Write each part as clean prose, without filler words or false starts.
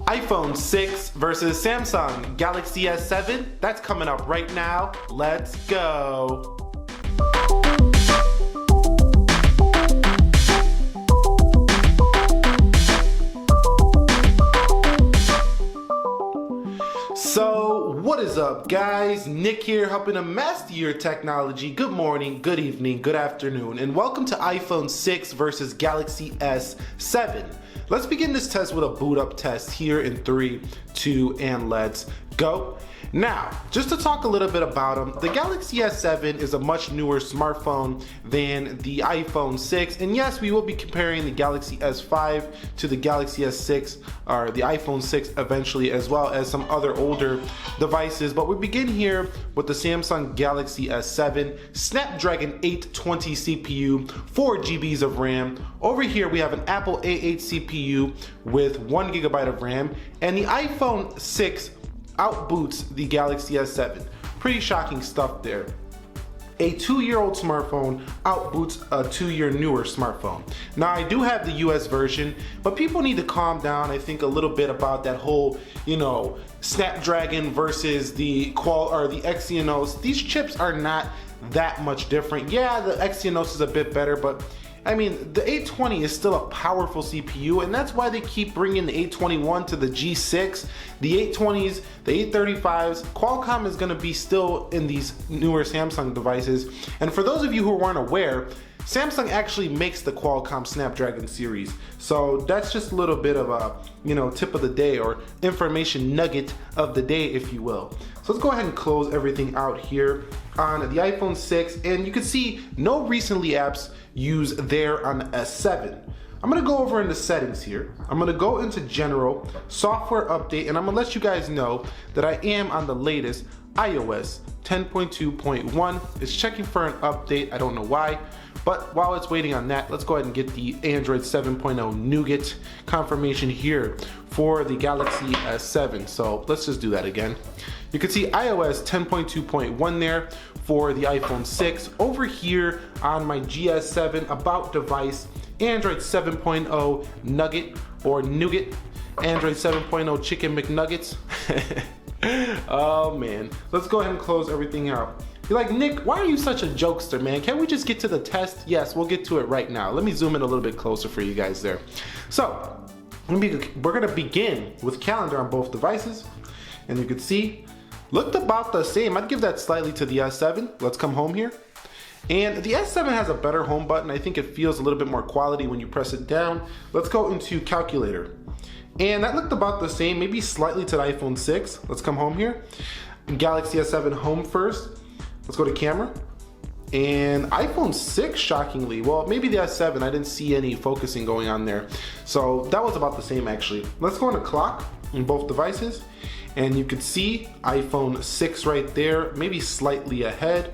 iPhone 6 versus Samsung Galaxy S7. That's coming up right now. Let's go. So, what is up, guys? Nick here, helping to master your technology. Good morning, good evening, good afternoon, and welcome to iPhone 6 versus Galaxy S7. Let's begin this test with a boot up test here in 3, 2, and let's go. Now, just to talk a little bit about them, the Galaxy S7 is a much newer smartphone than the iPhone 6, and yes, we will be comparing the Galaxy S5 to the Galaxy S6 or the iPhone 6 eventually, as well as some other older devices. But we begin here with the Samsung Galaxy S7, Snapdragon 820 CPU, 4 GBs of RAM. Over here we have an Apple A8 CPU with 1 GB of RAM, and the iPhone 6 outboots the Galaxy S7. Pretty shocking stuff there. A 2-year-old smartphone outboots a 2-year newer smartphone. Now, I do have the US version, but people need to calm down, I think, a little bit about that whole, Snapdragon versus the Exynos. These chips are not that much different. Yeah, the Exynos is a bit better, but I mean, the 820 is still a powerful CPU, and that's why they keep bringing the 821 to the G6, the 820s, the 835s. Qualcomm is gonna be still in these newer Samsung devices. And for those of you who weren't aware, Samsung actually makes the Qualcomm Snapdragon series. So that's just a little bit of a, tip of the day or information nugget of the day, if you will. So let's go ahead and close everything out here on the iPhone 6. And you can see no recently apps used there on the S7. I'm gonna go over into settings here. I'm gonna go into general, software update, and I'm gonna let you guys know that I am on the latest iOS 10.2.1. It's checking for an update, I don't know why. But while it's waiting on that, let's go ahead and get the Android 7.0 Nougat confirmation here for the Galaxy S7. So let's just do that again. You can see iOS 10.2.1 there for the iPhone 6. Over here on my GS7 about device, Android 7.0 Nugget or Nougat, Android 7.0 Chicken McNuggets. Oh man, let's go ahead and close everything out. You're like, Nick, why are you such a jokester, man? Can't we just get to the test? Yes, we'll get to it right now. Let me zoom in a little bit closer for you guys there. So, we're gonna begin with calendar on both devices. And you can see, looked about the same. I'd give that slightly to the S7. Let's come home here. And the S7 has a better home button. I think it feels a little bit more quality when you press it down. Let's go into calculator. And that looked about the same, maybe slightly to the iPhone 6. Let's come home here. Galaxy S7 home first. Let's go to camera. And iPhone 6, shockingly, well, maybe the S7, I didn't see any focusing going on there. So that was about the same actually. Let's go into clock in both devices. And you can see iPhone 6 right there, maybe slightly ahead.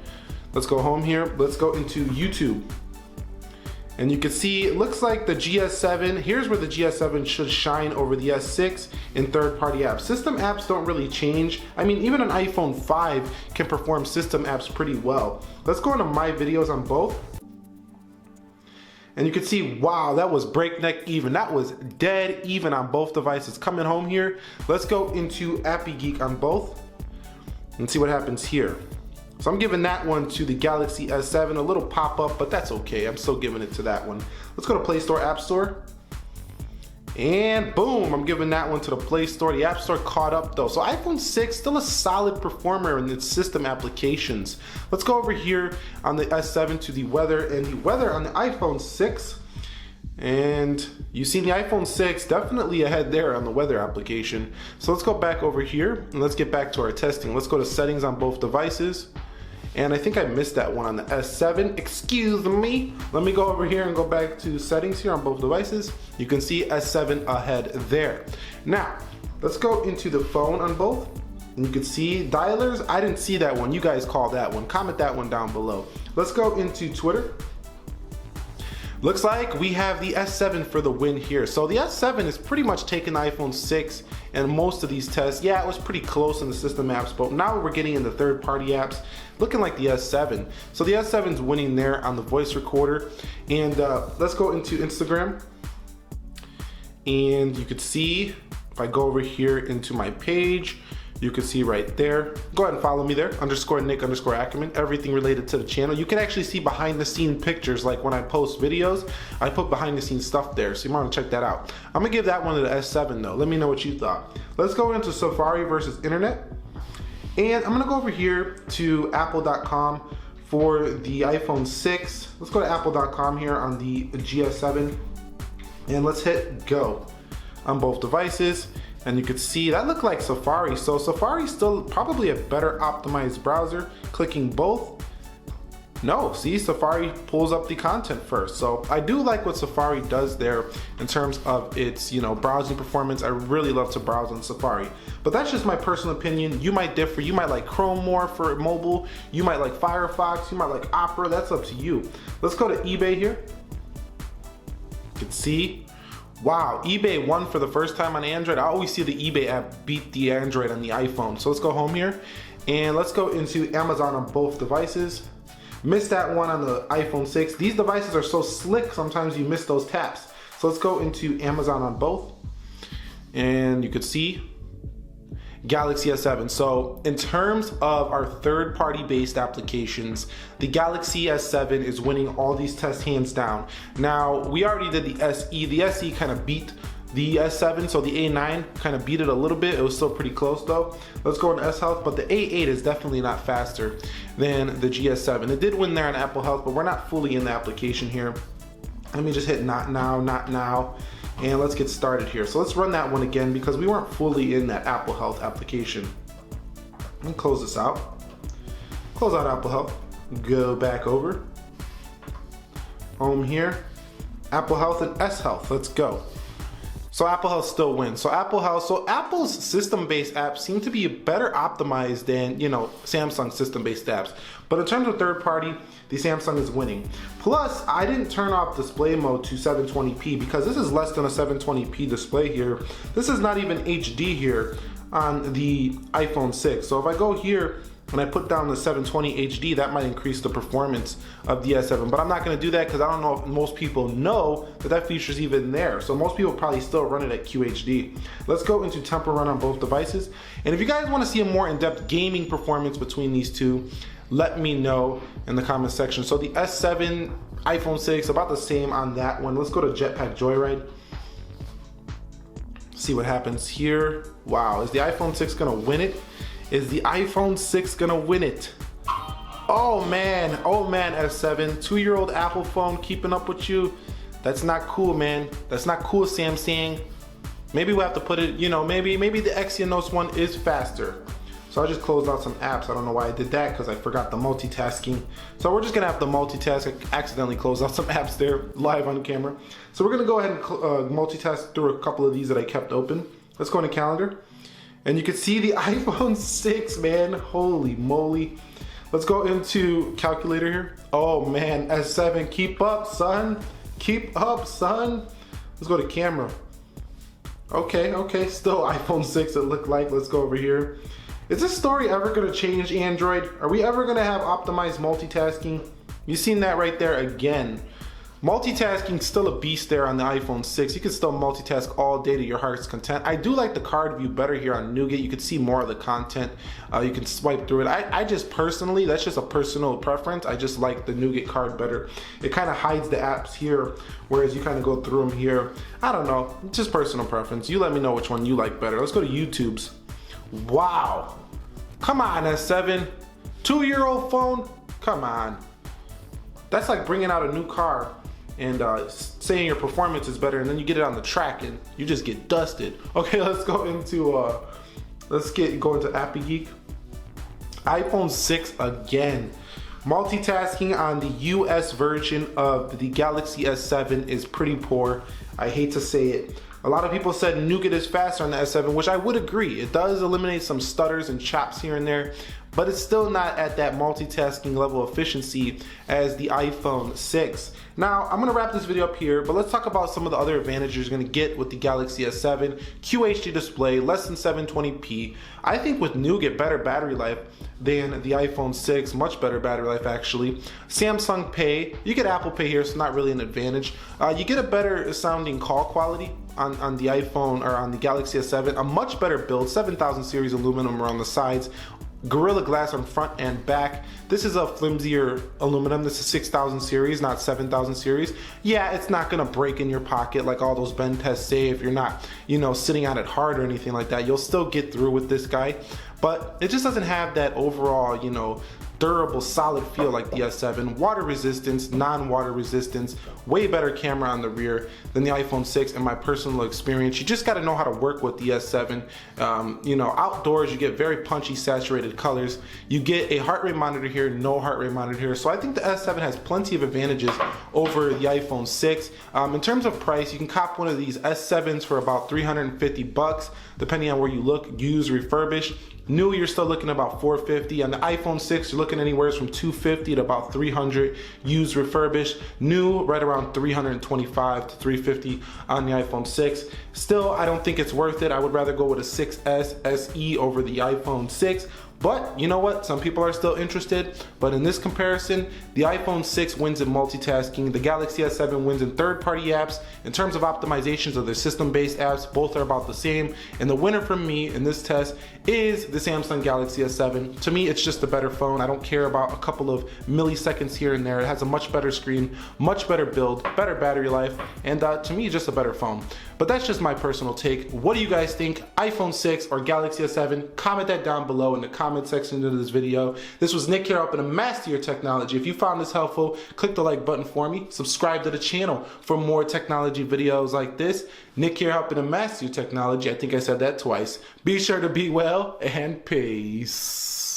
Let's go home here. Let's go into YouTube. And you can see, it looks like the GS7, here's where the GS7 should shine over the S6 in third-party apps. System apps don't really change. I mean, even an iPhone 5 can perform system apps pretty well. Let's go into my videos on both. And you can see, wow, that was breakneck even. That was dead even on both devices. Coming home here, let's go into Appy Geek on both and see what happens here. So I'm giving that one to the Galaxy S7, a little pop-up, but that's okay. I'm still giving it to that one. Let's go to Play Store, App Store. And boom, I'm giving that one to the Play Store. The App Store caught up though. So iPhone 6, still a solid performer in its system applications. Let's go over here on the S7 to the weather, and the weather on the iPhone 6. And you see the iPhone 6 definitely ahead there on the weather application. So let's go back over here and let's get back to our testing. Let's go to settings on both devices. And I think I missed that one on the S7, excuse me. Let me go over here and go back to settings here on both devices. You can see S7 ahead there. Now, let's go into the phone on both. And you can see dialers, I didn't see that one. You guys call that one. Comment that one down below. Let's go into Twitter. Looks like we have the S7 for the win here. So the S7 is pretty much taking the iPhone 6 and most of these tests. Yeah, it was pretty close in the system apps, but now we're getting into third-party apps, looking like the S7. So the S7's winning there on the voice recorder. And let's go into Instagram. And you could see If I go over here into my page, you can see right there. Go ahead and follow me there, _Nick_Ackerman, everything related to the channel. You can actually see behind the scene pictures, like when I post videos, I put behind the scenes stuff there, so you might want to check that out. I'm gonna give that one to the S7 though. Let me know what you thought. Let's go into Safari versus internet. And I'm gonna go over here to apple.com for the iPhone 6. Let's go to apple.com here on the GS7 and let's hit go on both devices. And you can see that looked like Safari. So Safari's still probably a better optimized browser. Clicking both, no, see, Safari pulls up the content first. So I do like what Safari does there in terms of its, browsing performance. I really love to browse on Safari. But that's just my personal opinion. You might differ. You might like Chrome more for mobile. You might like Firefox. You might like Opera. That's up to you. Let's go to eBay here. You can see, wow, eBay won for the first time on Android. I always see the eBay app beat the Android on the iPhone. So let's go home here and let's go into Amazon on both devices. Missed that one on the iPhone 6. These devices are so slick, sometimes you miss those taps. So let's go into Amazon on both. And you could see Galaxy S7. So in terms of our third-party based applications, the Galaxy S7 is winning all these tests hands down. Now, we already did the SE. The SE kind of beat the S7, so the A9 kind of beat it a little bit. It was still pretty close though. Let's go on S Health, but the A8 is definitely not faster than the GS7. It did win there on Apple Health, but we're not fully in the application here. Let me just hit not now. And let's get started here. So let's run that one again because we weren't fully in that Apple Health application. And close this out. Close out Apple Health. Go back over. Home here. Apple Health and S Health. Let's go. So Apple Health still wins. So Apple's system-based apps seem to be better optimized than, Samsung system-based apps. But in terms of third-party, the Samsung is winning. Plus, I didn't turn off display mode to 720p because this is less than a 720p display here. This is not even HD here on the iPhone 6. So if I go here and I put down the 720 HD, that might increase the performance of the S7. But I'm not gonna do that because I don't know if most people know that feature's even there. So most people probably still run it at QHD. Let's go into Temple Run on both devices. And if you guys wanna see a more in-depth gaming performance between these two, let me know in the comment section. So the S7, iPhone 6, about the same on that one. Let's go to Jetpack Joyride. See what happens here. Wow, is the iPhone 6 gonna win it? Is the iPhone 6 gonna win it? Oh man, S7, 2-year-old Apple phone keeping up with you. That's not cool, man. That's not cool, Samsung. Maybe we'll have to put it, maybe the Exynos one is faster. So I just closed out some apps. I don't know why I did that because I forgot the multitasking. So we're just gonna have to multitask. I accidentally closed out some apps there live on camera. So we're gonna go ahead and multitask through a couple of these that I kept open. Let's go into calendar. And you can see the iPhone 6, man, holy moly. Let's go into calculator here. Oh man, S7, keep up, son. Keep up, son. Let's go to camera. Okay, still iPhone 6 it looked like. Let's go over here. Is this story ever gonna change Android? Are we ever gonna have optimized multitasking? You've seen that right there again. Multitasking still a beast there on the iPhone 6. You can still multitask all day to your heart's content. I do like the card view better here on Nougat. You can see more of the content. You can swipe through it. I just personally, that's just a personal preference. I just like the Nougat card better. It kind of hides the apps here, whereas you kind of go through them here. I don't know, it's just personal preference. You let me know which one you like better. Let's go to YouTube's. Wow, come on S7, 2-year-old phone, come on. That's like bringing out a new car and saying your performance is better, and then you get it on the track and you just get dusted. Okay, let's go into go into Appy Geek. iPhone 6 again. Multitasking on the US version of the Galaxy S7 is pretty poor. I hate to say it. A lot of people said Nougat is faster on the S7, which I would agree. It does eliminate some stutters and chops here and there, but it's still not at that multitasking level of efficiency as the iPhone 6. Now, I'm gonna wrap this video up here, but let's talk about some of the other advantages you're gonna get with the Galaxy S7. QHD display, less than 720p. I think with Nougat, better battery life than the iPhone 6, much better battery life actually. Samsung Pay, you get Apple Pay here, so not really an advantage. You get a better sounding call quality on the iPhone or on the Galaxy S7, a much better build, 7000 series aluminum around the sides, Gorilla Glass on front and back. This is a flimsier aluminum. This is 6000 series, not 7000 series. Yeah, it's not gonna break in your pocket like all those bend tests say if you're not, sitting on it hard or anything like that. You'll still get through with this guy, but it just doesn't have that overall, durable, solid feel like the S7. Water resistance, non-water resistance, way better camera on the rear than the iPhone 6 in my personal experience. You just gotta know how to work with the S7. Outdoors you get very punchy, saturated colors. You get a heart rate monitor here, no heart rate monitor here. So I think the S7 has plenty of advantages over the iPhone 6. In terms of price, you can cop one of these S7s for about 350 bucks, depending on where you look, used, refurbished. New, you're still looking about 450. On the iPhone 6, you're looking anywhere from 250 to about 300. Used, refurbished. New, right around 325 to 350 on the iPhone 6. Still, I don't think it's worth it. I would rather go with a 6S SE over the iPhone 6. But you know what? Some people are still interested. But in this comparison, the iPhone 6 wins in multitasking. The Galaxy S7 wins in third-party apps. In terms of optimizations of their system-based apps, both are about the same. And the winner for me in this test is the Samsung Galaxy S7. To me, it's just a better phone. I don't care about a couple of milliseconds here and there. It has a much better screen, much better build, better battery life, and to me, just a better phone. But that's just my personal take. What do you guys think? iPhone 6 or Galaxy S7? Comment that down below in the comment section of this video. This was Nick here, helping to master your technology. If you found this helpful, click the like button for me. Subscribe to the channel for more technology videos like this. Nick here, helping to master your technology. I think I said that twice. Be sure to be well and peace.